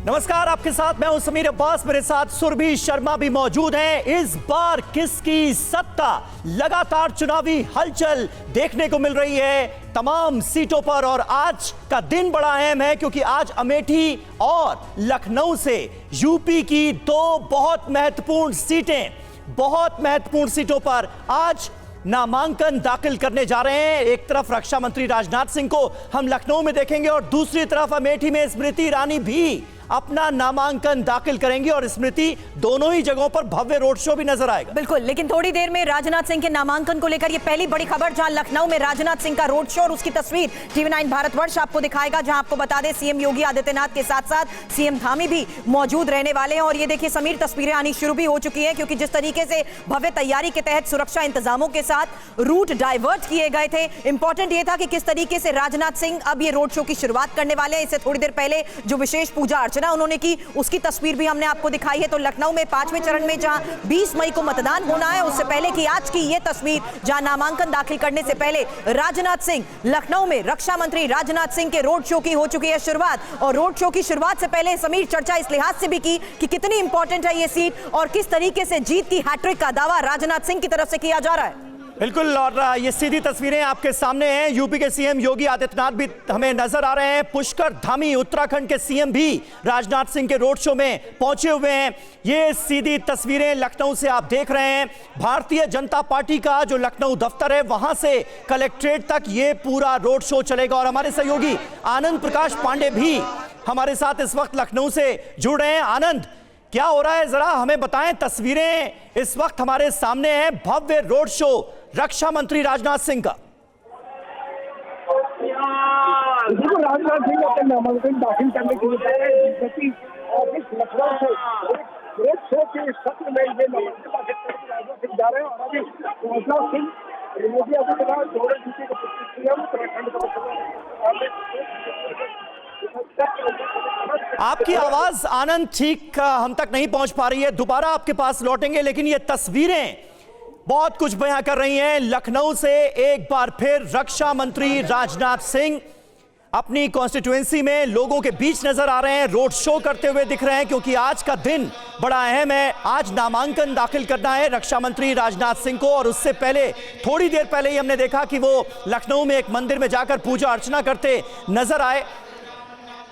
नमस्कार, आपके साथ मैं हूं समीर अब्बास, मेरे साथ सुरभि शर्मा भी मौजूद हैं। इस बार किसकी सत्ता? लगातार चुनावी हलचल देखने को मिल रही है तमाम सीटों पर और आज का दिन बड़ा अहम है क्योंकि आज अमेठी और लखनऊ से यूपी की दो बहुत महत्वपूर्ण सीटों पर आज नामांकन दाखिल करने जा रहे हैं। एक तरफ रक्षा मंत्री राजनाथ सिंह को हम लखनऊ में देखेंगे और दूसरी तरफ अमेठी में स्मृति ईरानी भी अपना नामांकन दाखिल करेंगी और स्मृति दोनों ही जगहों पर भव्य रोड शो भी नजर आएगा। बिल्कुल, लेकिन थोड़ी देर में राजनाथ सिंह के नामांकन को लेकर ये पहली बड़ी खबर, जहां लखनऊ में राजनाथ सिंह का रोड शो और उसकी तस्वीर TV9 भारतवर्ष आपको दिखाएगा, जहां आपको बता दें सीएम योगी आदित्यनाथ के साथ साथ सीएम धामी भी मौजूद रहने वाले हैं। और ये देखिए समीर, तस्वीरें आनी शुरू भी हो चुकी है क्योंकि जिस तरीके से भव्य तैयारी के तहत सुरक्षा इंतजामों के साथ रूट डाइवर्ट किए गए थे, इंपॉर्टेंट ये था कि किस तरीके से राजनाथ सिंह अब ये रोड शो की शुरुआत करने वाले हैं। इससे थोड़ी देर पहले जो विशेष पूजा अर्चना उन्होंने की, उसकी तस्वीर भी हमने आपको दिखाई है। तो लखनऊ में 5वें चरण में जहां 20 मई को मतदान होना है, उससे पहले की आज की ये तस्वीर जहां नामांकन दाखिल करने से पहले राजनाथ सिंह लखनऊ में रक्षा मंत्री राजनाथ सिंह के रोड शो की हो चुकी है शुरुआत। और रोड शो की शुरुआत से पहले समीर चर्चा इस लिहाज से भी की कि कितनी इंपॉर्टेंट है ये सीट और किस तरीके से जीत की हैट्रिक का दावा राजनाथ सिंह की तरफ से किया जा रहा है। बिल्कुल, और ये सीधी तस्वीरें आपके सामने हैं। यूपी के सीएम योगी आदित्यनाथ भी हमें नजर आ रहे हैं। पुष्कर धामी उत्तराखंड के सीएम भी राजनाथ सिंह के रोड शो में पहुंचे हुए हैं। ये सीधी तस्वीरें लखनऊ से आप देख रहे हैं। भारतीय जनता पार्टी का जो लखनऊ दफ्तर है वहां से कलेक्ट्रेट तक ये पूरा रोड शो चलेगा और हमारे सहयोगी आनंद प्रकाश पांडे भी हमारे साथ इस वक्त लखनऊ से जुड़ रहे हैं। आनंद, क्या हो रहा है जरा हमें बताएं। तस्वीरें इस वक्त हमारे सामने हैं, भव्य रोड शो रक्षा मंत्री राजनाथ सिंह का। राजनाथ सिंह अपने नामांकन दाखिल करने के लिए ऑफिस लखनऊ से रोड शो के सत्र में ये नामांकन दाखिल करके राजनाथ सिंह जा रहे हैं। और अभी राजनाथ सिंह योगी आदित्यनाथ जोड़े जीते के सीएम उत्तराखंड का आपकी आवाज आनंद ठीक हम तक नहीं पहुंच पा रही है, दोबारा आपके पास लौटेंगे। लेकिन ये तस्वीरें बहुत कुछ बयां कर रही हैं। लखनऊ से एक बार फिर रक्षा मंत्री राजनाथ सिंह अपनी कॉन्स्टिट्यूएंसी में लोगों के बीच नजर आ रहे हैं, रोड शो करते हुए दिख रहे हैं क्योंकि आज का दिन बड़ा अहम है। आज नामांकन दाखिल करना है रक्षा मंत्री राजनाथ सिंह को और उससे पहले थोड़ी देर पहले ही हमने देखा कि वो लखनऊ में एक मंदिर में जाकर पूजा अर्चना करते नजर आए,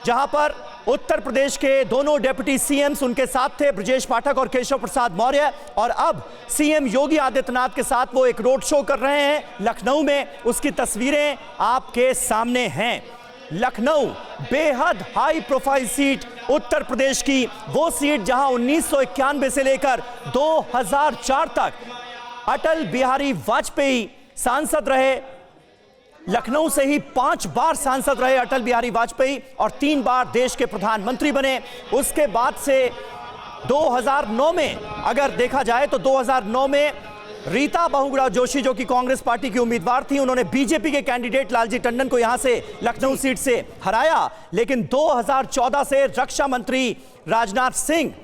जहां पर उत्तर प्रदेश के दोनों डेप्यूटी सीएम्स उनके साथ थे, ब्रजेश पाठक और केशव प्रसाद मौर्य। और अब सीएम योगी आदित्यनाथ के साथ वो एक रोड शो कर रहे हैं लखनऊ में। उसकी तस्वीरें आपके सामने हैं। लखनऊ बेहद high profile seat, Uttar Pradesh की वो सीट जहां 1991 से लेकर 2004 तक अटल बिहारी वाजपेयी सांसद रहे। लखनऊ से ही 5 बार सांसद रहे अटल बिहारी वाजपेयी और 3 बार देश के प्रधानमंत्री बने। उसके बाद से 2009 में अगर देखा जाए तो 2009 में रीता बहुगुणा जोशी जो कि कांग्रेस पार्टी की उम्मीदवार थी, उन्होंने बीजेपी के कैंडिडेट लालजी टंडन को यहां से लखनऊ सीट से हराया। लेकिन 2014 से रक्षा मंत्री राजनाथ सिंह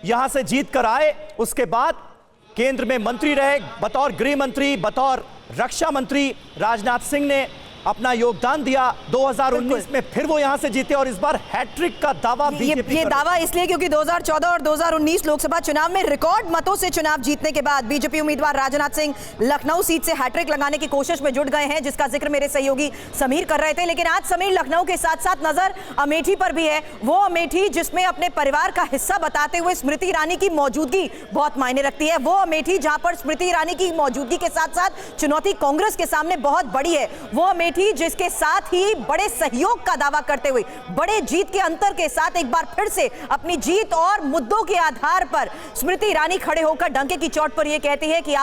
यहां से जीत कर आए। उसके बाद केंद्र में मंत्री रहे, बतौर गृह मंत्री, बतौर रक्षा मंत्री राजनाथ सिंह ने अपना योगदान दिया। 2019 में फिर वो यहां से जीते और इस बार हैट्रिक का दावा बीजेपी ये दावा इसलिए क्योंकि 2014 और 2019 लोकसभा चुनाव में रिकॉर्ड मतों से चुनाव जीतने के बाद बीजेपी उम्मीदवार राजनाथ सिंह लखनऊ सीट से हैट्रिक लगाने की कोशिश में जुट गए हैं, जिसका जिक्र मेरे सहयोगी समीर कर रहे थे। लेकिन आज समीर लखनऊ के साथ साथ नजर अमेठी पर भी है, वो अमेठी जिसमें अपने परिवार का हिस्सा बताते हुए स्मृति ईरानी की मौजूदगी बहुत मायने रखती है। वो अमेठी जहां पर स्मृति ईरानी की मौजूदगी के साथ साथ चुनौती कांग्रेस के सामने बहुत बड़ी है। वो अमेठी जिसके साथ ही बड़े सहयोग का दावा करते हुए बड़े जीत के अंतर के साथ एक बार फिर से अपनी जीत और मुद्दों के आधार पर स्मृति ईरानी खड़े होकर डंके की चोट पर यह कहती है कि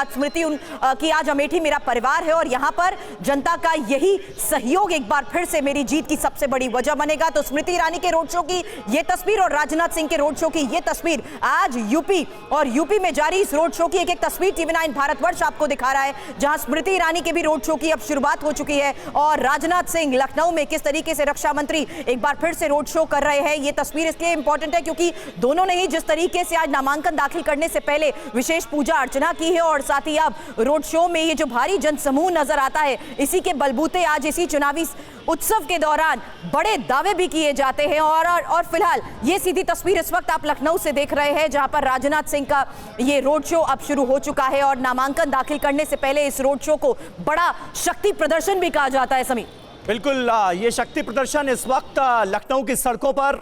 आज अमेठी मेरा परिवार है और यहां पर जनता का यही सहयोग एक बार फिर से मेरी जीत की सबसे बड़ी वजह बनेगा। तो स्मृति ईरानी के रोड शो की यह तस्वीर और राजनाथ सिंह के रोड शो की यह तस्वीर आज यूपी में जारी इस रोड शो की एक तस्वीर TV9 भारतवर्ष आपको दिखा रहा है, जहां स्मृति ईरानी के भी रोड शो की अब शुरुआत हो चुकी है और राजनाथ सिंह लखनऊ में किस तरीके से रक्षा मंत्री एक बार फिर से रोड शो कर रहे हैं। ये तस्वीर इसलिए इंपॉर्टेंट है क्योंकि दोनों ने ही जिस तरीके से आज नामांकन दाखिल करने से पहले विशेष पूजा अर्चना की है और साथ ही अब रोड शो में ये जो भारी जनसमूह नजर आता है, इसी के बलबूते आज इसी चुनावी उत्सव के दौरान बड़े दावे भी किए जाते हैं। और फिलहाल ये सीधी तस्वीर इस वक्त आप लखनऊ से देख रहे हैं, जहां पर राजनाथ सिंह का ये रोड शो अब शुरू हो चुका है और नामांकन दाखिल करने से पहले इस रोड शो को बड़ा शक्ति प्रदर्शन भी कहा जाता है। समीर, बिल्कुल, ये शक्ति प्रदर्शन इस वक्त लखनऊ की सड़कों पर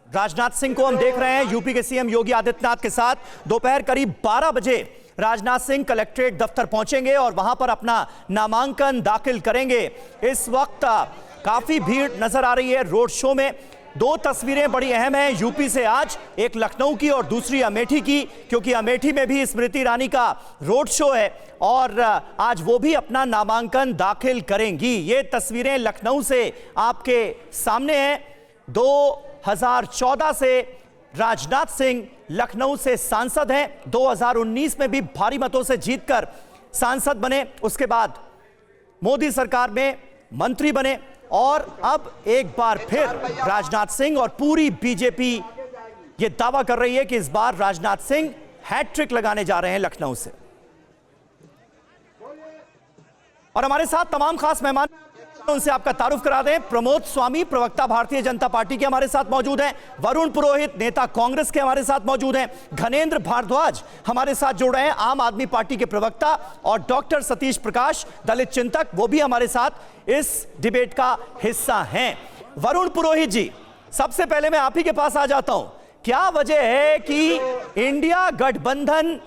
राजनाथ सिंह को हम देख रहे हैं यूपी के सीएम योगी आदित्यनाथ के साथ। दोपहर करीब 12 बजे राजनाथ सिंह कलेक्ट्रेट दफ्तर पहुंचेंगे और वहां पर अपना नामांकन दाखिल करेंगे। इस वक्त काफी भीड़ नजर आ रही है रोड शो में। दो तस्वीरें बड़ी अहम हैं यूपी से आज, एक लखनऊ की और दूसरी अमेठी की, क्योंकि अमेठी में भी स्मृति ईरानी का रोड शो है और आज वो भी अपना नामांकन दाखिल करेंगी। ये तस्वीरें लखनऊ से आपके सामने हैं। 2014 से राजनाथ सिंह लखनऊ से सांसद हैं, 2019 में भी भारी मतों से जीतकर सांसद बने, उसके बाद मोदी सरकार में मंत्री बने और अब एक बार फिर राजनाथ सिंह और पूरी बीजेपी ये दावा कर रही है कि इस बार राजनाथ सिंह हैट्रिक लगाने जा रहे हैं लखनऊ से। और हमारे साथ तमाम खास मेहमान, उनसे आपका तारुफ करा दें। प्रमोद स्वामी, प्रवक्ता भारतीय जनता पार्टी के हमारे साथ मौजूद हैं। वरुण पुरोहित, नेता कांग्रेस के हमारे साथ मौजूद हैं। घनेंद्र भारद्वाज हमारे साथ जुड़ रहे हैं, आम आदमी पार्टी के प्रवक्ता। और डॉक्टर सतीश प्रकाश, दलित चिंतक, वो भी हमारे साथ इस डिबेट का हिस्सा हैं। वरुण पुरोहित जी, सबसे पहले मैं आप ही के पास आ जाता हूं। क्या वजह है कि इंडिया गठबंधन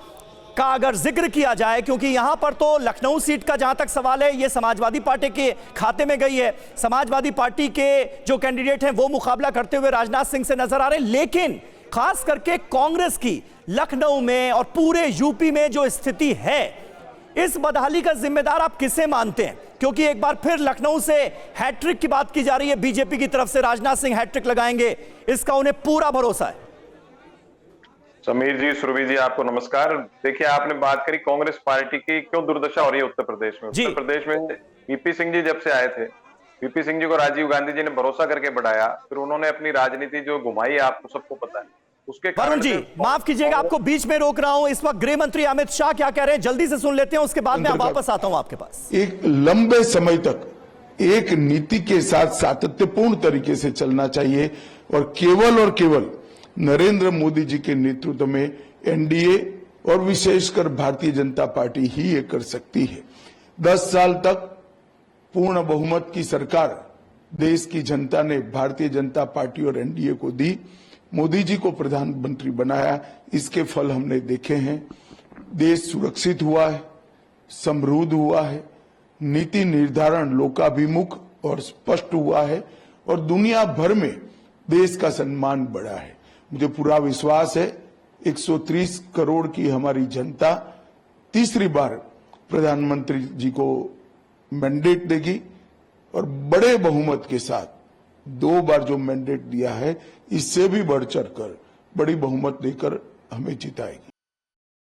का अगर जिक्र किया जाए, क्योंकि यहां पर तो लखनऊ सीट का जहां तक सवाल है ये समाजवादी पार्टी के खाते में गई है, समाजवादी पार्टी के जो कैंडिडेट हैं वो मुकाबला करते हुए राजनाथ सिंह से नजर आ रहे हैं, लेकिन खास करके कांग्रेस की लखनऊ में और पूरे यूपी में जो स्थिति है, इस बदहाली का जिम्मेदार आप किसे मानते हैं? क्योंकि एक बार फिर लखनऊ से हैट्रिक की बात की जा रही है, बीजेपी की तरफ से राजनाथ सिंह हैट्रिक लगाएंगे, इसका उन्हें पूरा भरोसा है। समीर जी, सुरभि जी, आपको नमस्कार। देखिए, आपने बात करी कांग्रेस पार्टी की क्यों दुर्दशा हो रही है उत्तर प्रदेश में। उत्तर प्रदेश में वीपी सिंह जी जब से आए थे, वीपी सिंह जी को राजीव गांधी जी ने भरोसा करके बढ़ाया, फिर उन्होंने अपनी राजनीति जो घुमाई आपको सबको पता है। उसके वरुण जी, माफ कीजिएगा, आपको बीच में रोक रहा हूं। इस वक्त गृह मंत्री अमित शाह क्या कह रहे हैं, जल्दी से सुन लेते हैं, उसके बाद मैं वापस आता हूं आपके पास। एक लंबे समय तक एक नीति के साथ सातत्यपूर्ण तरीके से चलना चाहिए और केवल नरेंद्र मोदी जी के नेतृत्व में एनडीए और विशेषकर भारतीय जनता पार्टी ही ये कर सकती है। 10 साल तक पूर्ण बहुमत की सरकार देश की जनता ने भारतीय जनता पार्टी और एनडीए को दी, मोदी जी को प्रधानमंत्री बनाया, इसके फल हमने देखे हैं। देश सुरक्षित हुआ है, समृद्ध हुआ है, नीति निर्धारण लोकाभिमुख और स्पष्ट हुआ है और दुनिया भर में देश का सम्मान बढ़ा है। मुझे पूरा विश्वास है 130 करोड़ की हमारी जनता तीसरी बार प्रधानमंत्री जी को मैंडेट देगी और बड़े बहुमत के साथ 2 बार जो मैंडेट दिया है इससे भी बढ़ चढ़कर बड़ी बहुमत देकर हमें जिताएगी।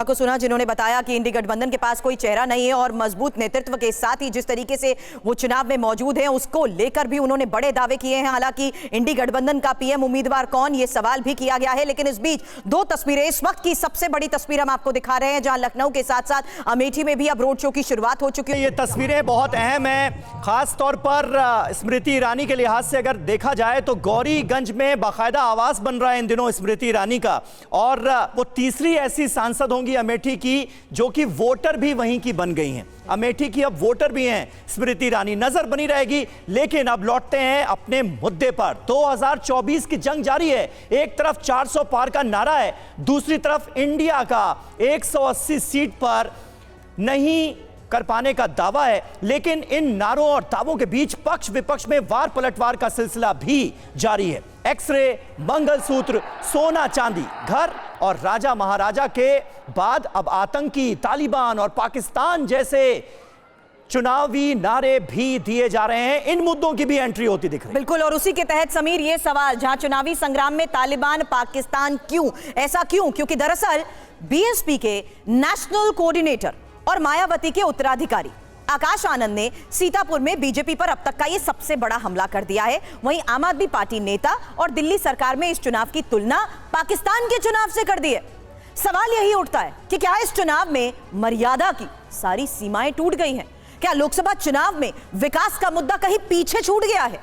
को सुना, जिन्होंने बताया कि इंडी गठबंधन के पास कोई चेहरा नहीं है और मजबूत नेतृत्व के साथ ही जिस तरीके से वो चुनाव में मौजूद हैं उसको लेकर भी उन्होंने बड़े दावे किए हैं। हालांकि इंडी गठबंधन का पीएम उम्मीदवार कौन, ये सवाल भी किया गया है। लेकिन इस बीच 2 तस्वीरें, इस वक्त की सबसे बड़ी तस्वीर हम आपको दिखा रहे हैं, जहां लखनऊ के साथ साथ अमेठी में भी अब रोड शो की शुरुआत हो चुकी है। ये तस्वीरें बहुत अहम है, खास तौर पर स्मृति ईरानी के लिहाज से अगर देखा जाए तो गौरीगंज में बाकायदा आवास बन रहा है इन दिनों स्मृति ईरानी का, और वो तीसरी ऐसी सांसद होंगी अमेठी की जो कि वोटर भी वहीं की बन गई हैं। अमेठी की अब वोटर भी हैं स्मृति ईरानी, नजर बनी रहेगी। लेकिन अब लौटते हैं अपने मुद्दे पर। 2024 की जंग जारी है, एक तरफ 400 पार का नारा है, दूसरी तरफ इंडिया का 180 सीट पर नहीं कर पाने का दावा है। लेकिन इन नारों और दावों के बीच पक्ष विपक्ष में वार पलटवार का सिलसिला भी जारी है। एक्सरे, मंगलसूत्र, सोना चांदी, घर और राजा महाराजा के बाद अब आतंकी, तालिबान और पाकिस्तान जैसे चुनावी नारे भी दिए जा रहे हैं। इन मुद्दों की भी एंट्री होती दिख रही है। बिल्कुल, और उसी के तहत समीर ये सवाल, जहां चुनावी संग्राम में तालिबान, पाकिस्तान क्यों, ऐसा क्यों? क्योंकि दरअसल बीएसपी के नेशनल कोऑर्डिनेटर और मायावती के उत्तराधिकारी आकाश आनंद ने सीतापुर में बीजेपी पर अब तक का ये सबसे बड़ा हमला कर दिया है। वहीं आम आदमी पार्टी नेता और दिल्ली सरकार में इस चुनाव की तुलना पाकिस्तान के चुनाव से कर दी है। सवाल यही उठता है कि क्या इस चुनाव में मर्यादा की सारी सीमाएं टूट गई हैं? क्या लोकसभा चुनाव में विकास का मुद्दा कहीं पीछे छूट गया है?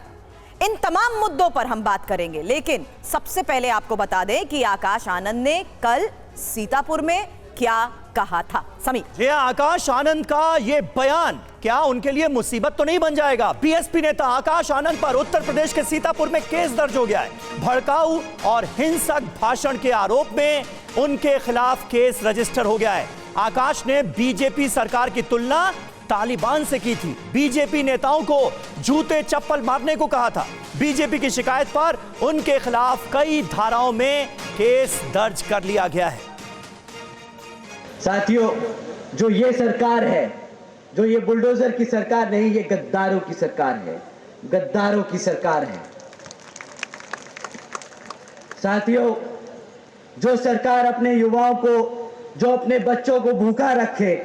इन तमाम मुद्दों पर हम बात करेंगे, लेकिन सबसे पहले आपको बता दें कि आकाश आनंद ने कल सीतापुर में क्या कहा था। समीर जी, आकाश आनंद का यह बयान क्या उनके लिए मुसीबत तो नहीं बन जाएगा? बीएसपी नेता आकाश आनंद पर उत्तर प्रदेश के सीतापुर में केस दर्ज हो गया है। भड़काऊ और हिंसक भाषण के आरोप में उनके खिलाफ केस रजिस्टर हो गया है। आकाश ने बीजेपी सरकार की तुलना तालिबान से की थी। बीजेपी नेताओं को जूते चप्पल मारने को कहा था। बीजेपी की शिकायत पर उनके खिलाफ कई धाराओं में केस दर्ज कर लिया गया है। साथियों, जो ये सरकार है, जो ये बुलडोजर की सरकार नहीं, ये गद्दारों की सरकार है, गद्दारों की सरकार है। साथियों, जो सरकार अपने युवाओं को, जो अपने बच्चों को भूखा रखे,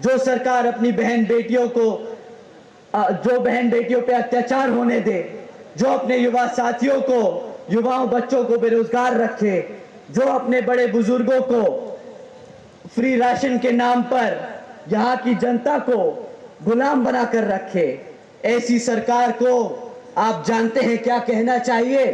जो सरकार अपनी बहन बेटियों को, जो बहन बेटियों पे अत्याचार होने दे, जो अपने युवा साथियों को, युवाओं बच्चों को बेरोजगार रखे, जो अपने बड़े बुजुर्गों को फ्री राशन के नाम पर यहाँ की जनता को गुलाम बनाकर रखे, ऐसी सरकार को आप जानते हैं क्या कहना चाहिए?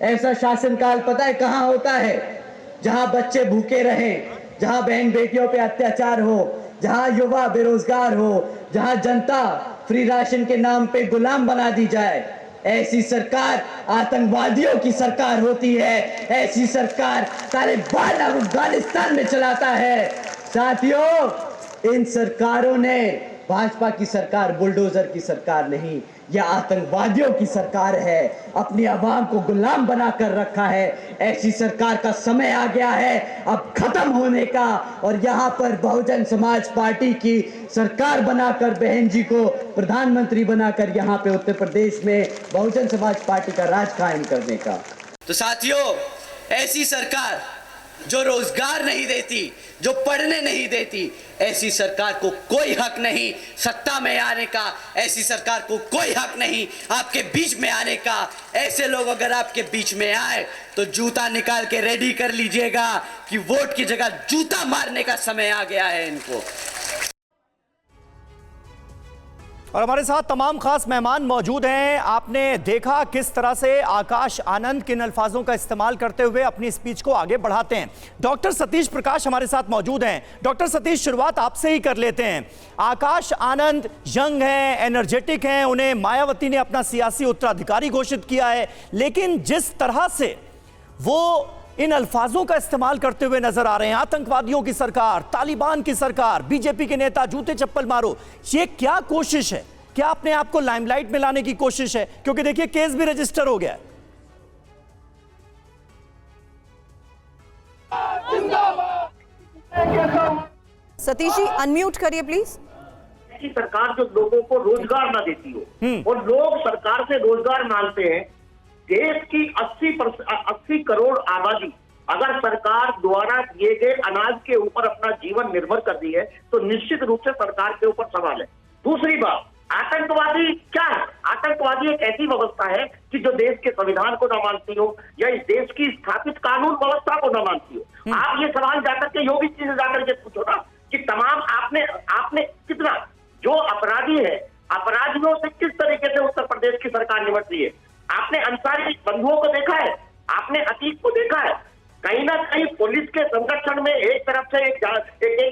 ऐसा शासनकाल पता है कहां होता है? जहां बच्चे भूखे रहें, जहां बहन बेटियों पे अत्याचार हो, जहां युवा बेरोजगार हो, जहां जनता फ्री राशन के नाम पे गुलाम बना दी जाए। ऐसी सरकार आतंकवादियों की सरकार होती है। ऐसी सरकार तालिबान अफगानिस्तान में चलाता है। साथियों, इन सरकारों ने, भाजपा की सरकार बुलडोजर की सरकार नहीं, यह आतंकवादियों की सरकार है। अपनी आवाम को गुलाम बनाकर रखा है। ऐसी सरकार का समय आ गया है अब खत्म होने का। और यहाँ पर बहुजन समाज पार्टी की सरकार बनाकर, बहन जी को प्रधानमंत्री बनाकर यहाँ पे उत्तर प्रदेश में बहुजन समाज पार्टी का राज कायम करने का। तो साथियों, ऐसी सरकार जो रोजगार नहीं देती, जो पढ़ने नहीं देती, ऐसी सरकार को कोई हक नहीं सत्ता में आने का। ऐसी सरकार को कोई हक नहीं आपके बीच में आने का। ऐसे लोग अगर आपके बीच में आए तो जूता निकाल के रेडी कर लीजिएगा कि वोट की जगह जूता मारने का समय आ गया है इनको। और हमारे साथ तमाम खास मेहमान मौजूद हैं। आपने देखा किस तरह से आकाश आनंद किन अल्फाजों का इस्तेमाल करते हुए अपनी स्पीच को आगे बढ़ाते हैं। डॉक्टर सतीश प्रकाश हमारे साथ मौजूद हैं। डॉक्टर सतीश, शुरुआत आपसे ही कर लेते हैं। आकाश आनंद यंग हैं, एनर्जेटिक हैं, उन्हें मायावती ने अपना सियासी उत्तराधिकारी घोषित किया है, लेकिन जिस तरह से वो इन अल्फाजों का इस्तेमाल करते हुए नजर आ रहे हैं, आतंकवादियों की सरकार, तालिबान की सरकार, बीजेपी के नेता, जूते चप्पल मारो, ये क्या कोशिश है? क्या अपने आप को लाइमलाइट में लाने की कोशिश है? क्योंकि देखिए केस भी रजिस्टर हो गया है। सतीश जी अनम्यूट करिए प्लीज। की सरकार जो लोगों को रोजगार ना देती हो और लोग सरकार से रोजगार मांगते हैं। देश की 80 करोड़ आबादी अगर सरकार द्वारा दिए गए अनाज के ऊपर अपना जीवन निर्भर कर दी है तो निश्चित रूप से सरकार के ऊपर सवाल है। दूसरी बात, आतंकवादी क्या है? आतंकवादी एक ऐसी व्यवस्था है कि जो देश के संविधान को न मानती हो या इस देश की स्थापित कानून व्यवस्था को न मानती हो। आप ये सवाल जाकर के योगी जी से जाकर के पूछो ना कि तमाम आपने कितना जो अपराधी है, अपराधियों से किस तरीके से उत्तर प्रदेश की सरकार निपट रही है। आपने अंसारी बंधुओं को देखा है, आपने अतीक को देखा है। कहीं ना कहीं पुलिस के संरक्षण में एक तरफ से एक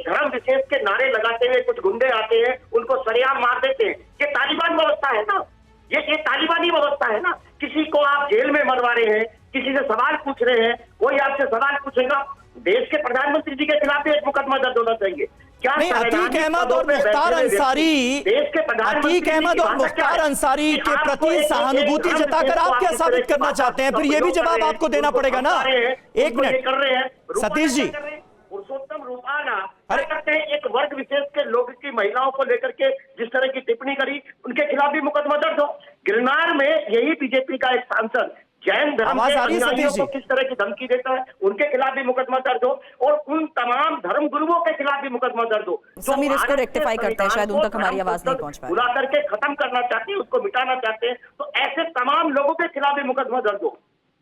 धर्म विशेष के नारे लगाते हुए कुछ गुंडे आते हैं, उनको सरेआम मार देते हैं। ये तालिबान व्यवस्था है ना, ये तालिबानी व्यवस्था है ना। किसी को आप जेल में मरवा रहे हैं, किसी से सवाल पूछ रहे हैं, कोई आपसे सवाल पूछेगा। देश के प्रधानमंत्री जी के खिलाफ एक मुकदमा दर्ज होना चाहिए। क्या नहीं, अतीक अहमद और मुख्तार अंसारी, अतीक अहमद और मुख्तार अंसारी के प्रति सहानुभूति जताकर आप क्या साबित करना चाहते हैं? फिर ये भी जवाब आपको देना पड़ेगा ना। एक मिनट कर रहे हैं सतीश जी। पुरुषोत्तम रूपाना करते हैं एक वर्ग विशेष के लोग की महिलाओं को लेकर के जिस तरह की टिप्पणी करी, उनके खिलाफ भी मुकदमा दर्ज हो। गिरनार में यही बीजेपी का एक सांसद जैन धर्म आवाज के आ रही है अनुयायियों सतीश को जी? किस तरह की धमकी देता है, उनके खिलाफ भी मुकदमा दर्ज हो, और उन तमाम धर्म गुरुओं के खिलाफ भी मुकदमा दर्ज हो। समीर, इसको रेक्टिफाई करते हैं, शायद उन तक हमारी आवाज नहीं पहुंच पा रही। बुला करके खत्म करना चाहते हैं, उसको मिटाना चाहते हैं, तो ऐसे तमाम लोगों के खिलाफ भी मुकदमा दर्ज हो।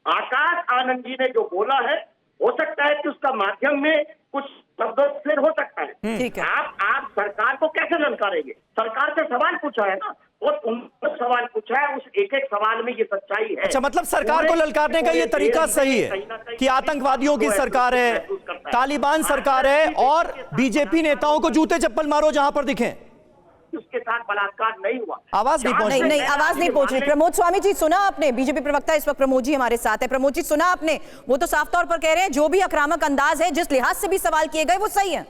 आकाश आनंद जी ने जो बोला है, हो सकता है कि उसका माध्यम में कुछ शब्दों हो सकता है। ठीक है। आप सरकार को कैसे ललकारेंगे? सरकार से सवाल पूछा है ना, और उन्होंने सवाल पूछा है, उस एक एक सवाल में ये सच्चाई है। अच्छा, मतलब सरकार को ललकारने का ये तरीका सही है कि आतंकवादियों की सरकार है, तालिबान सरकार है, और बीजेपी नेताओं को जूते चप्पल मारो जहां पर दिखें। उसके साथ बलात्कार नहीं हुआ। आवाज नहीं पहुंच नहीं रही। नहीं, आवाज नहीं पहुंच रही। प्रमोद स्वामी जी, सुना आपने? बीजेपी प्रवक्ता इस वक्त प्रमोद जी हमारे साथ है। प्रमोद जी, सुना आपने? वो तो साफ तौर पर कह रहे हैं जो भी आक्रामक अंदाज है, जिस लिहाज से भी सवाल किए गए, वो सही है।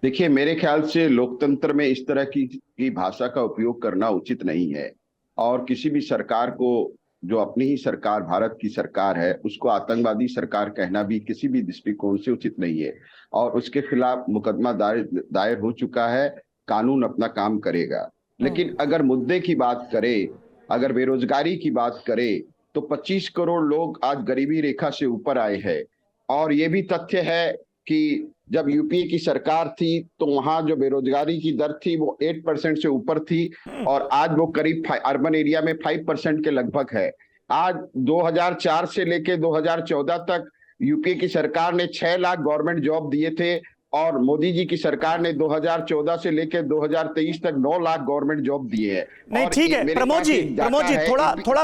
देखिए, मेरे ख्याल से लोकतंत्र में इस तरह की भाषा का उपयोग करना उचित नहीं है, और किसी भी सरकार को, जो अपनी ही सरकार, भारत की सरकार है, उसको आतंकवादी सरकार कहना भी किसी भी दृष्टिकोण से उचित नहीं है, और उसके खिलाफ मुकदमा दायर हो चुका है। कानून अपना काम करेगा। लेकिन अगर मुद्दे की बात करें, अगर बेरोजगारी की बात करें, तो 25 करोड़ लोग आज गरीबी रेखा से ऊपर आए हैं, और ये भी तथ्य है कि जब यूपीए की सरकार थी तो वहां जो बेरोजगारी की दर थी वो 8% से ऊपर थी, और आज वो करीब अर्बन एरिया में 5% के लगभग है। आज 2004 से लेके 2014 तक यूपीए की सरकार ने 6 लाख गवर्नमेंट जॉब दिए थे, और मोदी जी की सरकार ने 2014 से लेकर 2023 तक 9 लाख गवर्नमेंट जॉब दिए हैं। नहीं, ठीक है प्रमोद जी,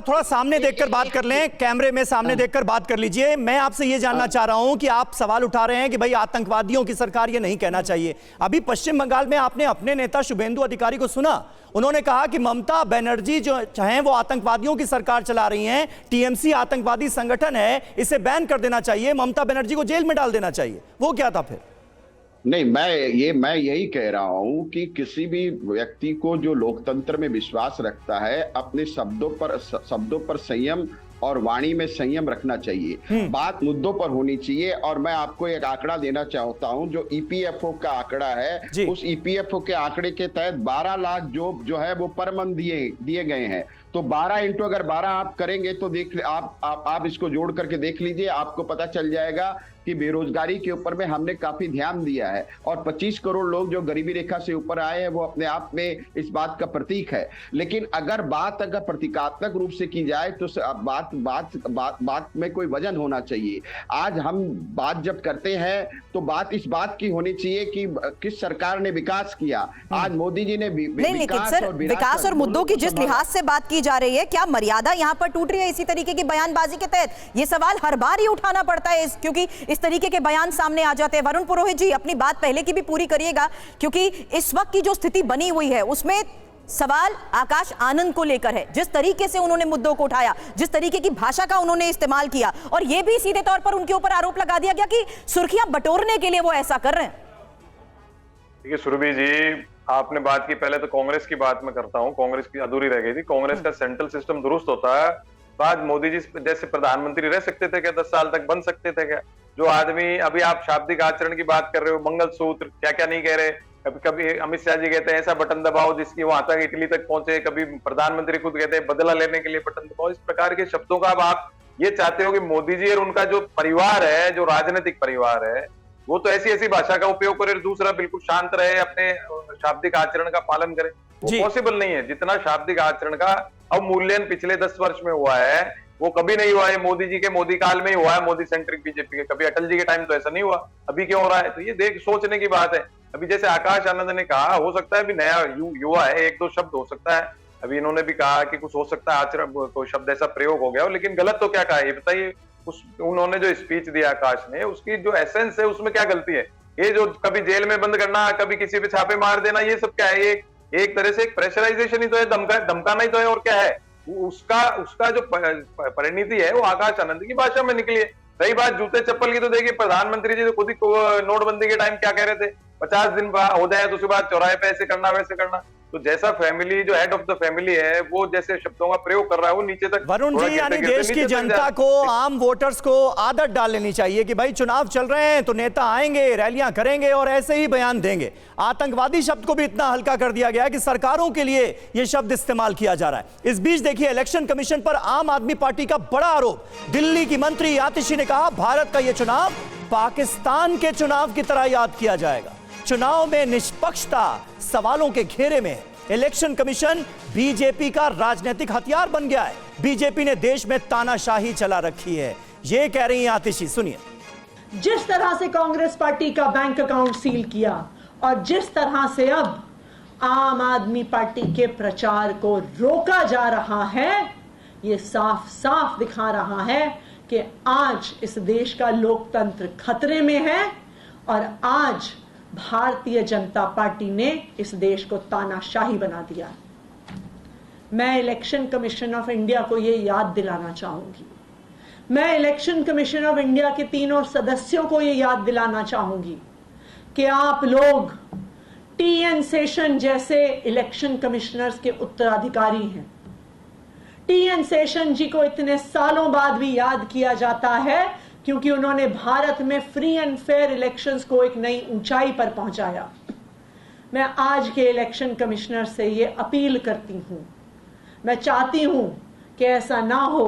थोड़ा सामने देखकर बात कर लें, कैमरे में सामने देखकर बात कर लीजिए। मैं आपसे ये जानना चाह रहा हूं कि आप सवाल उठा रहे हैं कि भाई आतंकवादियों की सरकार ये नहीं कहना चाहिए। अभी पश्चिम बंगाल में आपने अपने नेता शुभेंदु अधिकारी को सुना, उन्होंने कहा कि ममता बनर्जी जो चाहे वो आतंकवादियों की सरकार चला रही हैं, टीएमसी आतंकवादी संगठन है, इसे बैन कर देना चाहिए, ममता बनर्जी को जेल में डाल देना चाहिए। वो क्या था फिर? नहीं, मैं यही कह रहा हूं कि किसी भी व्यक्ति को जो लोकतंत्र में विश्वास रखता है, अपने शब्दों पर संयम और वाणी में संयम रखना चाहिए। बात मुद्दों पर होनी चाहिए। और मैं आपको एक आंकड़ा देना चाहता हूं, जो ईपीएफओ का आंकड़ा है, उस ईपीएफओ के आंकड़े के तहत 12 लाख जॉब जो है वो पर मंथ दिए गए हैं। तो 12 इंटू अगर 12 आप करेंगे तो आप इसको जोड़ करके देख लीजिए, आपको पता चल जाएगा कि बेरोजगारी के ऊपर में हमने काफी ध्यान दिया है, और 25 करोड़ लोग जो गरीबी रेखा से ऊपर आए हैं वो अपने आप में इस बात का प्रतीक है। लेकिन अगर प्रतीकात्मक रूप से की जाए तो बात में कोई वजन होना चाहिए। आज हम बात जब करते हैं तो बात इस बात की होनी चाहिए कि किस सरकार ने विकास किया। आज मोदी जी ने विकास और मुद्दों की जिस लिहाज से बात की जा रही है, क्या मर्यादा यहां पर टूट रही है इसी तरीके की बयानबाजी के तहत? ये सवाल हर बार ही उठाना पड़ता है क्योंकि इस तरीके के बयान सामने आ जाते हैं। वरुण पुरोहित जी, अपनी बात पहले की भी पूरी करिएगा, क्योंकि इस वक्त की जो स्थिति बनी हुई है उसमें सवाल आकाश आनंद को लेकर है। जिस तरीके से उन्होंने मुद्दों को उठाया, जिस तरीके की भाषा का उन्होंने इस्तेमाल किया, और यह भी सीधे तौर पर उनके ऊपर आरोप लगा दिया गया कि सुर्खियां बटोरने के लिए वो ऐसा कर रहे हैं। देखिए सुरभि जी, आपने बात की, पहले तो कांग्रेस की बात मैं करता हूं। कांग्रेस की अधूरी रह गई थी। कांग्रेस का सेंट्रल सिस्टम दुरुस्त होता है तो आज मोदी जी जैसे प्रधानमंत्री रह सकते थे क्या? 10 साल तक बन सकते थे क्या? जो आदमी, अभी आप शाब्दिक आचरण की बात कर रहे हो, मंगलसूत्र, क्या क्या नहीं कह रहे। कभी अमित शाह जी कहते हैं ऐसा बटन दबाओ जिसकी वहां तक इटली तक पहुंचे, कभी प्रधानमंत्री खुद कहते हैं बदला लेने के लिए बटन दबाओ। इस प्रकार के शब्दों का अब आप ये चाहते हो कि मोदी जी और उनका जो परिवार है, जो राजनीतिक परिवार है, वो तो ऐसी भाषा का उपयोग करे, दूसरा बिल्कुल शांत रहे, अपने शाब्दिक आचरण का पालन करे। वो पॉसिबल नहीं है। जितना शाब्दिक आचरण का अवमूल्यन पिछले 10 वर्ष में हुआ है वो कभी नहीं हुआ है। मोदी जी के मोदी काल में ही हुआ है, मोदी सेंट्रिक बीजेपी के। कभी अटल जी के टाइम तो ऐसा नहीं हुआ, अभी क्यों हो रहा है? तो ये सोचने की बात है। अभी जैसे आकाश आनंद ने कहा, हो सकता है अभी नया युवा है, 1-2 शब्द हो सकता है। अभी इन्होंने भी कहा कि कुछ हो सकता है आचरण, कोई शब्द ऐसा प्रयोग हो गया हो, लेकिन गलत तो क्या कहा ये बताइए। उन्होंने जो स्पीच दिया आकाश ने, उसकी जो एसेंस है उसमें क्या गलती है? ये जो कभी जेल में बंद करना, कभी किसी पे छापे मार देना, ये सब क्या है? ये एक तरह से एक प्रेशराइजेशन ही तो है, धमकाना ही तो है, और क्या है? उसका जो परिणति है वो आकाश आनंद की भाषा में निकली है। रही बात जूते चप्पल की, तो देखिए प्रधानमंत्री जी तो खुद ही नोटबंदी के टाइम क्या कह रहे थे, 50 दिन हो जाए तो उसके बाद चौराहे पे ऐसे करना वैसे करना। तो जैसा फैमिली जो हेड ऑफ द फैमिली है वो जैसे शब्दों का प्रयोग कर रहा है वो नीचे तक वरुण थोड़ा जी, यानी गिरते गिरते देश की नीचे तक जनता को, आम वोटर्स को आदत डाल लेनी चाहिए कि भाई चुनाव चल रहे हैं तो नेता आएंगे, रैलियां करेंगे और ऐसे ही बयान देंगे। आतंकवादी शब्द को भी इतना हल्का कर दिया गया है कि सरकारों के लिए यह शब्द इस्तेमाल किया जा रहा है। इस बीच देखिए, इलेक्शन कमीशन पर आम आदमी पार्टी का बड़ा आरोप। दिल्ली की मंत्री आतिशी ने कहा, भारत का यह चुनाव पाकिस्तान के चुनाव की तरह याद किया जाएगा। चुनाव में निष्पक्षता सवालों के घेरे में है। इलेक्शन कमीशन बीजेपी का राजनीतिक हथियार बन गया है। बीजेपी ने देश में तानाशाही चला रखी है, ये कह रही हैं आतिशी। सुनिए। जिस तरह से कांग्रेस पार्टी का बैंक अकाउंट सील किया और जिस तरह से अब आम आदमी पार्टी के प्रचार को रोका जा रहा है, ये साफ साफ दिखा रहा है कि आज इस देश का लोकतंत्र खतरे में है और आज भारतीय जनता पार्टी ने इस देश को तानाशाही बना दिया। मैं इलेक्शन कमीशन ऑफ इंडिया को यह याद दिलाना चाहूंगी, मैं इलेक्शन कमीशन ऑफ इंडिया के तीनों सदस्यों को यह याद दिलाना चाहूंगी कि आप लोग टीएन शेषन जैसे इलेक्शन कमिश्नर्स के उत्तराधिकारी हैं। टीएन शेषन जी को इतने सालों बाद भी याद किया जाता है क्योंकि उन्होंने भारत में फ्री एंड फेयर इलेक्शंस को एक नई ऊंचाई पर पहुंचाया। मैं आज के इलेक्शन कमिश्नर से यह अपील करती हूं, मैं चाहती हूं कि ऐसा ना हो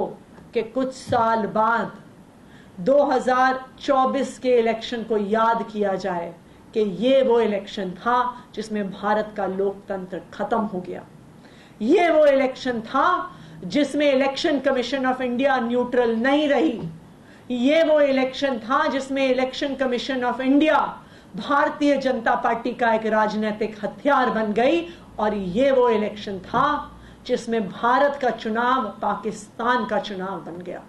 कि कुछ साल बाद 2024 के इलेक्शन को याद किया जाए कि ये वो इलेक्शन था जिसमें भारत का लोकतंत्र खत्म हो गया। ये वो इलेक्शन था जिसमें election commission of India neutral नहीं रही। ये वो इलेक्शन था जिसमें election commission of India Bharatiya Janata party का एक राजनीतिक हथियार बन गई और ये वो इलेक्शन था जिसमें भारत का चुनाव पाकिस्तान का चुनाव बन गया।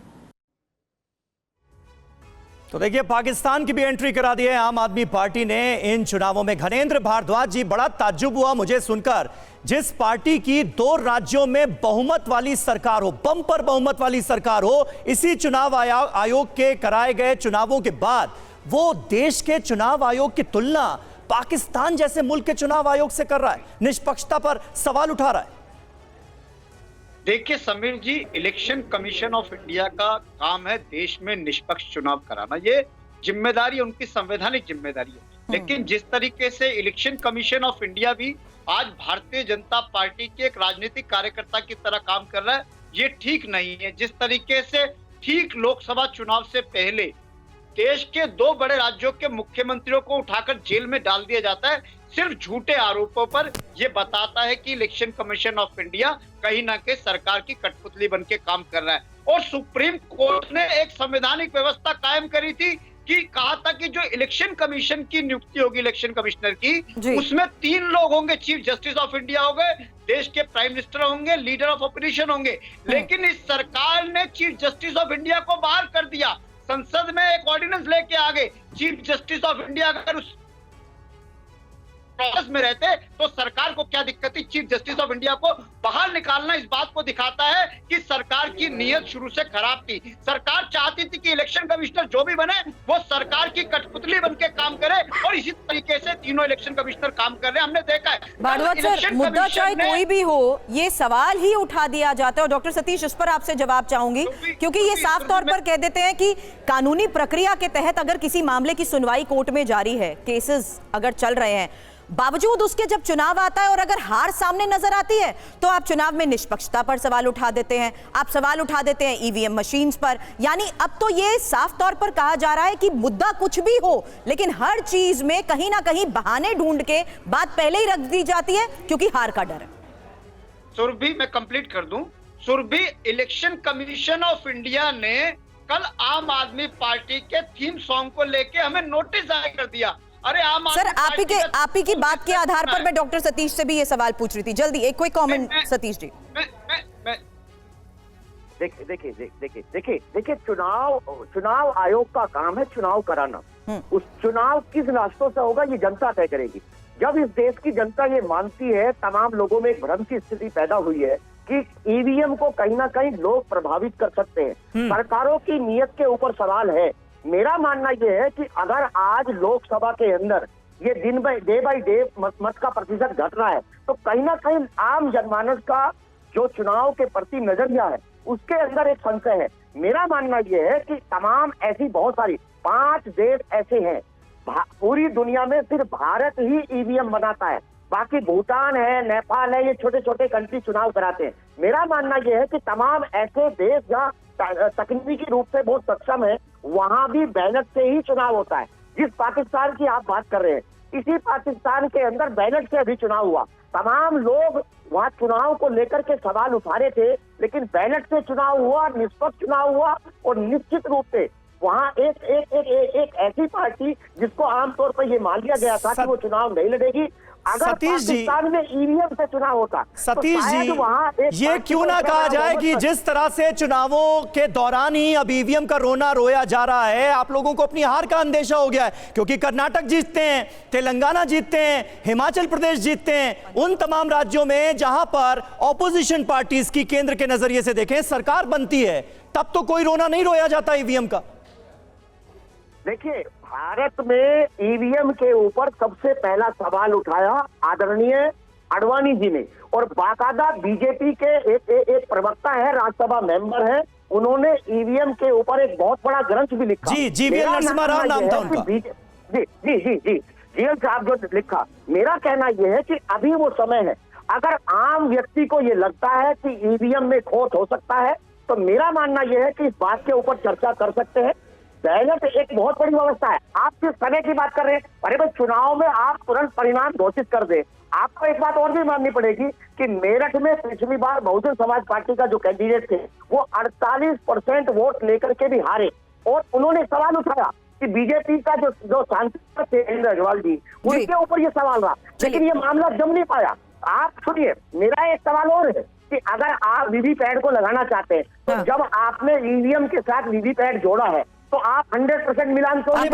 तो देखिए, पाकिस्तान की भी एंट्री करा दी है आम आदमी पार्टी ने इन चुनावों में। घनेंद्र भारद्वाज जी, बड़ा ताज्जुब हुआ मुझे सुनकर, जिस पार्टी की 2 राज्यों में बहुमत वाली सरकार हो, बम्पर बहुमत वाली सरकार हो, इसी चुनाव आयोग के कराए गए चुनावों के बाद वो देश के चुनाव आयोग की तुलना पाकिस्तान जैसे मुल्क के चुनाव आयोग से कर रहा है, निष्पक्षता पर सवाल उठा रहा है। देखिए समीर जी, इलेक्शन कमीशन ऑफ इंडिया का काम है देश में निष्पक्ष चुनाव कराना, ये जिम्मेदारी उनकी संवैधानिक जिम्मेदारी है। लेकिन जिस तरीके से इलेक्शन कमीशन ऑफ इंडिया भी आज भारतीय जनता पार्टी के एक राजनीतिक कार्यकर्ता की तरह काम कर रहा है, ये ठीक नहीं है। जिस तरीके से ठीक लोकसभा चुनाव से पहले देश के 2 बड़े राज्यों के मुख्यमंत्रियों को उठाकर जेल में डाल दिया जाता है सिर्फ झूठे आरोपों पर, यह बताता है कि इलेक्शन कमीशन ऑफ इंडिया कहीं ना कहीं सरकार की कठपुतली बन के काम कर रहा है। और सुप्रीम कोर्ट ने एक संवैधानिक व्यवस्था कायम करी थी कि कहा था कि जो इलेक्शन कमीशन की नियुक्ति होगी इलेक्शन कमिश्नर की, उसमें 3 लोग होंगे, चीफ जस्टिस ऑफ इंडिया होंगे, देश के प्राइम मिनिस्टर होंगे, लीडर ऑफ ऑपोजिशन होंगे। लेकिन इस सरकार ने चीफ जस्टिस ऑफ इंडिया को बाहर कर दिया। संसद में एक ऑर्डिनेंस लेके आ गए, चीफ जस्टिस ऑफ इंडिया अगर उस प्रोसेस में रहते तो सरकार को क्या दिक्कत थी। चीफ जस्टिस ऑफ इंडिया को बाहर निकालना इस बात को दिखाता है कि सरकार की नीयत शुरू से खराब थी। सरकार चाहती थी कि इलेक्शन कमिश्नर जो भी बने वो सरकार की कठपुतली बन के काम करे, और इसी तरीके से तीनों इलेक्शन कमिश्नर काम कर रहे हैं, हमने देखा है। भारद्वाज सर, मुद्दा चाहे कोई भी हो, ये सवाल ही उठा दिया जाता है। और डॉक्टर सतीश, इस पर आपसे जवाब चाहूंगी, क्योंकि ये साफ तौर पर कह देते हैं कि कानूनी प्रक्रिया के तहत अगर किसी मामले की सुनवाई कोर्ट में जारी है, केसेस अगर चल रहे हैं, बावजूद उसके जब चुनाव आता है और अगर हार सामने नजर आती है तो आप चुनाव में निष्पक्षता पर सवाल उठा देते हैं, आप सवाल उठा देते हैं ईवीएम मशीन्स पर। यानी अब तो ये साफ तौर पर कहा जा रहा है कि मुद्दा कुछ भी हो, लेकिन हर चीज में कहीं ना कहीं बहाने ढूंढ के बात पहले ही रख दी जाती है क्योंकि हार का डर है। सुरभि, मैं कंप्लीट कर दूं। Surabhi, election commission of India ने कल आम आदमी पार्टी के थीम सॉन्ग को लेके हमें नोटिस जारी कर दिया। अरे सर, आप ही की बात के आधार पर मैं डॉक्टर सतीश से भी ये सवाल पूछ रही थी। जल्दी एक कोई कमेंट सतीश जी। देखिए, चुनाव आयोग का काम है चुनाव कराना। उस चुनाव किस रास्तों से होगा ये जनता तय करेगी। जब इस देश की जनता ये मानती है, तमाम लोगों में एक भ्रम की स्थिति पैदा हुई है कि ईवीएम को कहीं ना कहीं लोग प्रभावित कर सकते हैं, सरकारों की नीयत के ऊपर सवाल है। मेरा मानना यह है कि अगर आज लोकसभा के अंदर ये डे बाई डे मत का प्रतिशत घट रहा है, तो कहीं ना कहीं आम जनमानस का जो चुनाव के प्रति नजरिया है उसके अंदर एक संशय है। मेरा मानना यह है कि तमाम ऐसी बहुत सारी 5 देश ऐसे हैं, पूरी दुनिया में सिर्फ भारत ही ईवीएम बनाता है, बाकी भूटान है, नेपाल है, ये छोटे छोटे कंट्री चुनाव कराते हैं। मेरा मानना यह है कि तमाम ऐसे देश जहाँ तकनीकी रूप से बहुत सक्षम है वहां भी बैलेट से ही चुनाव होता है। जिस पाकिस्तान की आप बात कर रहे हैं, इसी पाकिस्तान के अंदर बैलेट से अभी चुनाव हुआ। तमाम लोग वहां चुनाव को लेकर के सवाल उठा रहे थे, लेकिन बैलेट से चुनाव हुआ, निष्पक्ष चुनाव हुआ और निश्चित रूप से वहां एक ऐसी पार्टी जिसको आमतौर पर यह मान लिया गया था कि वो चुनाव नहीं लड़ेगी, अगर पाकिस्तान में ईवीएम से चुनाव होता, सतीश जी, ये क्यों ना कहा जाए कि जिस तरह से चुनावों के दौरान ही अब ईवीएम का रोना रोया जा रहा है, आप लोगों को अपनी हार का अंदेशा हो गया है, क्योंकि कर्नाटक जीतते हैं, तेलंगाना जीतते हैं, हिमाचल प्रदेश जीतते हैं, उन तमाम राज्यों में जहां पर ऑपोजिशन पार्टीज की केंद्र के नजरिए से देखें सरकार बनती है, तब तो कोई रोना नहीं रोया जाता ईवीएम का। देखिए, भारत में ईवीएम के ऊपर सबसे पहला सवाल उठाया आदरणीय आडवाणी जी ने, और बाकायदा बीजेपी के एक प्रवक्ता है, राज्यसभा मेंबर है, उन्होंने ईवीएम के ऊपर एक बहुत बड़ा ग्रंथ भी लिखा। जी, जीवीएल नरसिम्हा राव नाम था उनका। जी जीएल साहब जो लिखा। मेरा कहना यह है कि अभी वो समय है, अगर आम व्यक्ति को ये लगता है कि ईवीएम में खोट हो सकता है, तो मेरा मानना यह है कि इस बात के ऊपर चर्चा कर सकते हैं। बैलेट एक बहुत बड़ी व्यवस्था है। आप जिस समय की बात कर रहे हैं, अरे भाई चुनाव में आप तुरंत परिणाम घोषित कर दे। आपको एक बात और भी माननी पड़ेगी कि मेरठ में पिछली बार बहुजन समाज पार्टी का जो कैंडिडेट थे वो 48% वोट लेकर के भी हारे, और उन्होंने सवाल उठाया कि बीजेपी का जो सांसद थे अग्रवाल जी, उनके ऊपर ये सवाल रहा, लेकिन ये मामला जम नहीं पाया। आप सुनिए, मेरा एक सवाल और है कि अगर आप वीवीपैट को लगाना चाहते हैं, तो जब आपने ईवीएम के साथ वीवीपैट जोड़ा है तो आप 100% मिलान क्यों नहीं?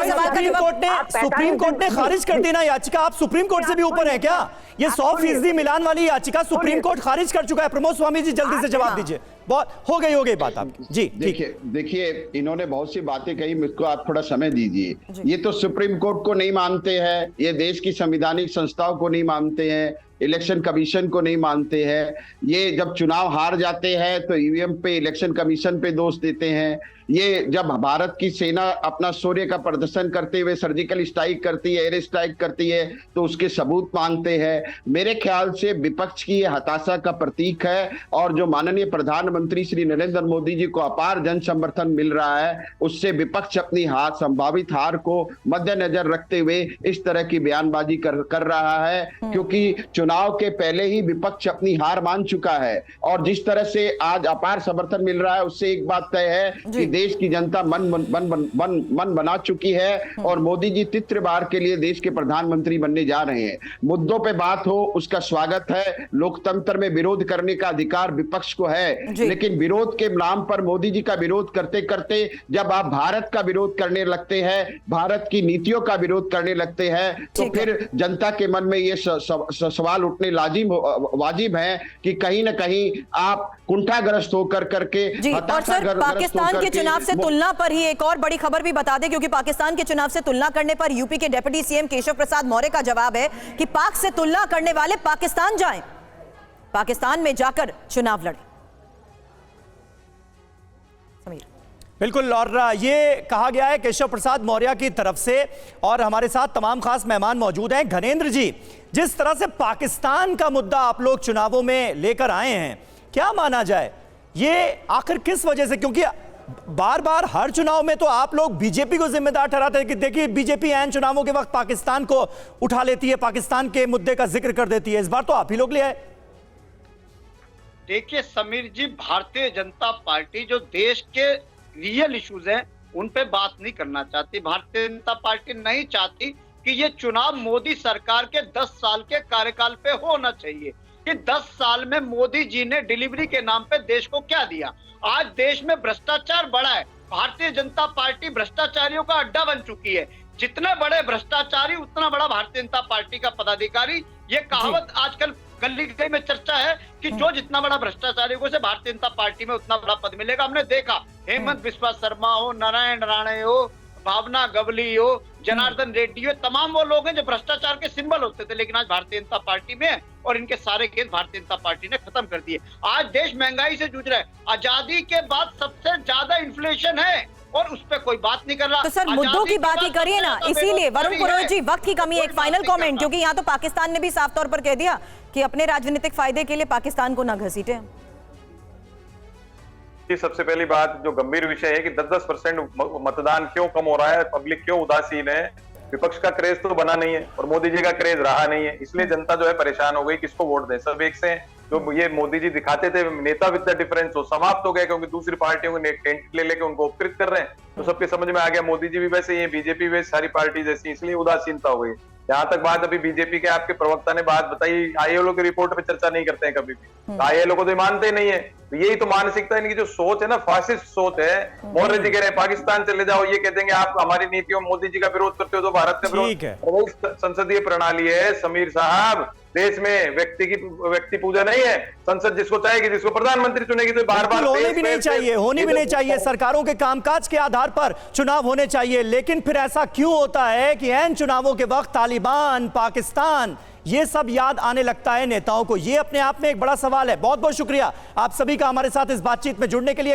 सुप्रीम कोर्ट ने खारिज कर दी ना याचिका। आप सुप्रीम कोर्ट से भी ऊपर है क्या? ये 100% मिलान वाली याचिका सुप्रीम कोर्ट खारिज कर चुका है। प्रमोद स्वामी जी जल्दी से जवाब दीजिए। बहुत हो गई बात आपकी। जी देखिए इन्होंने बहुत सी बातें कही, मुझको आप थोड़ा समय दीजिए। ये तो सुप्रीम कोर्ट को नहीं मानते हैं, ये देश की संवैधानिक संस्थाओं को नहीं मानते हैं, इलेक्शन कमीशन को नहीं मानते हैं। ये जब चुनाव हार जाते हैं तो ईवीएम पे, इलेक्शन कमीशन पे दोष देते हैं। ये जब भारत की सेना अपना शौर्य का प्रदर्शन करते हुए सर्जिकल स्ट्राइक करती है, एयर स्ट्राइक करती है, तो उसके सबूत मांगते हैं। मेरे ख्याल से विपक्ष की ये हताशा का प्रतीक है, और जो माननीय प्रधानमंत्री श्री नरेंद्र मोदी जी को अपार जन समर्थन मिल रहा है, उससे विपक्ष अपनी संभावित हार को मद्देनजर रखते हुए इस तरह की बयानबाजी कर रहा है, क्योंकि चुनाव के पहले ही विपक्ष अपनी हार मान चुका है। और जिस तरह से आज अपार समर्थन मिल रहा है, उससे एक बात तय है कि देश की जनता मन बना चुकी है, और मोदी जी तीसरी बार के लिए देश के प्रधानमंत्री बनने जा रहे हैं। मुद्दों पे बात हो उसका स्वागत है, लोकतंत्र में विरोध करने का अधिकार विपक्ष को है, लेकिन विरोध के नाम पर मोदी जी का विरोध करते करते जब आप भारत का विरोध करने लगते हैं, भारत की नीतियों का विरोध करने लगते हैं, तो फिर जनता के मन में ये सवाल उठने वाजिब है कि कहीं ना कहीं आप कुंठाग्रस्त होकर करके, और सर पाकिस्तान के चुनाव से तुलना पर ही एक और बड़ी खबर भी बता दें, क्योंकि पाकिस्तान के चुनाव से तुलना करने पर यूपी के डिप्टी सीएम केशव प्रसाद मौर्य का जवाब है कि पाक से तुलना करने वाले पाकिस्तान जाएं, पाकिस्तान में जाकर चुनाव लड़ें। समीर बिल्कुल, और ये कहा गया है केशव प्रसाद मौर्य की तरफ से, और हमारे साथ तमाम खास मेहमान मौजूद हैं। घनेंद्र जी, जिस तरह से पाकिस्तान का मुद्दा आप लोग चुनावों में लेकर आए हैं, क्या माना जाए ये आखिर किस वजह से? क्योंकि बार बार हर चुनाव में तो आप लोग बीजेपी को जिम्मेदार ठहराते हैं कि देखिए बीजेपी ऐन चुनावों के वक्त पाकिस्तान को उठा लेती है, पाकिस्तान के मुद्दे का जिक्र कर देती है। इस बार तो आप ही लोग ले आए। देखिए समीर जी, भारतीय जनता पार्टी जो देश के रियल इश्यूज हैं उन पे बात नहीं करना चाहती। भारतीय जनता पार्टी नहीं चाहती कि ये चुनाव मोदी सरकार के 10 साल के कार्यकाल पे होना चाहिए, कि 10 साल में मोदी जी ने डिलीवरी के नाम पे देश को क्या दिया। आज देश में भ्रष्टाचार बढ़ा है, भारतीय जनता पार्टी भ्रष्टाचारियों का अड्डा बन चुकी है। जितने बड़े भ्रष्टाचारी उतना बड़ा भारतीय जनता पार्टी का पदाधिकारी। ये कहावत आजकल गली गली में चर्चा है कि जो जितना बड़ा भ्रष्टाचारी हो उसे भारतीय जनता पार्टी में उतना बड़ा पद मिलेगा। हमने देखा हेमंत बिस्वा शर्मा हो, नारायण राणे हो, भावना गवली हो, जनार्दन रेड्डी हो, तमाम वो लोग हैं जो भ्रष्टाचार के सिंबल होते थे, लेकिन आज भारतीय जनता पार्टी में है और इनके सारे केस भारतीय जनता पार्टी ने खत्म कर दिए। आज देश महंगाई से जूझ रहा है, आजादी के बाद सबसे ज्यादा इन्फ्लेशन है और उस पर कोई बात नहीं कर रहा। तो सर मुद्दों की बात ही करिए ना, इसीलिए वरुण पुरोहित जी वक्त की कमी है, एक फाइनल कमेंट, क्योंकि यहाँ तो पाकिस्तान ने भी साफ तौर पर कह दिया कि अपने राजनीतिक फायदे के लिए पाकिस्तान को न घसीटे। सबसे पहली बात जो गंभीर विषय है कि 10-10% मतदान क्यों कम हो रहा है, पब्लिक क्यों उदासीन है। विपक्ष का क्रेज तो बना नहीं है और मोदी जी का क्रेज रहा नहीं है, इसलिए जनता जो है परेशान हो गई, किसको वोट दें। सब एक से हैं, जो ये मोदी जी दिखाते थे नेता विद द डिफरेंस वो समाप्त हो गए, क्योंकि दूसरी पार्टियों को टेंट ले लेके उनको उपकृत कर रहे हैं। तो सबके समझ में आ गया मोदी जी भी वैसे ही है, बीजेपी भी सारी पार्टी जैसी, इसलिए उदासीनता हो गई। जहां तक बात अभी बीजेपी के आपके प्रवक्ता ने बात बताई, आईएलओ की रिपोर्ट पे चर्चा नहीं करते हैं कभी भी, आईएलओ को तो मानते ही नहीं है। तो यही तो मानसिकता इनकी जो सोच है ना, फासिस्ट सोच है। मौर्य जी कह रहे हैं पाकिस्तान चले जाओ, ये कह देंगे आप हमारी नीतियों मोदी जी का विरोध करते हो तो भारत का विरोध। वही संसदीय प्रणाली है समीर साहब, देश में व्यक्ति पूजा नहीं है। संसद जिसको चाहेगी, जिसको प्रधानमंत्री चुनेगी, तो बार बार होनी भी नहीं चाहिए, होनी भी नहीं चाहिए। सरकारों के कामकाज के आधार पर चुनाव होने चाहिए, लेकिन फिर ऐसा क्यों होता है कि ऐन चुनावों के वक्त तालिबान, पाकिस्तान, ये सब याद आने लगता है नेताओं को। ये अपने आप में एक बड़ा सवाल है। बहुत बहुत शुक्रिया आप सभी का हमारे साथ इस बातचीत में जुड़ने के लिए।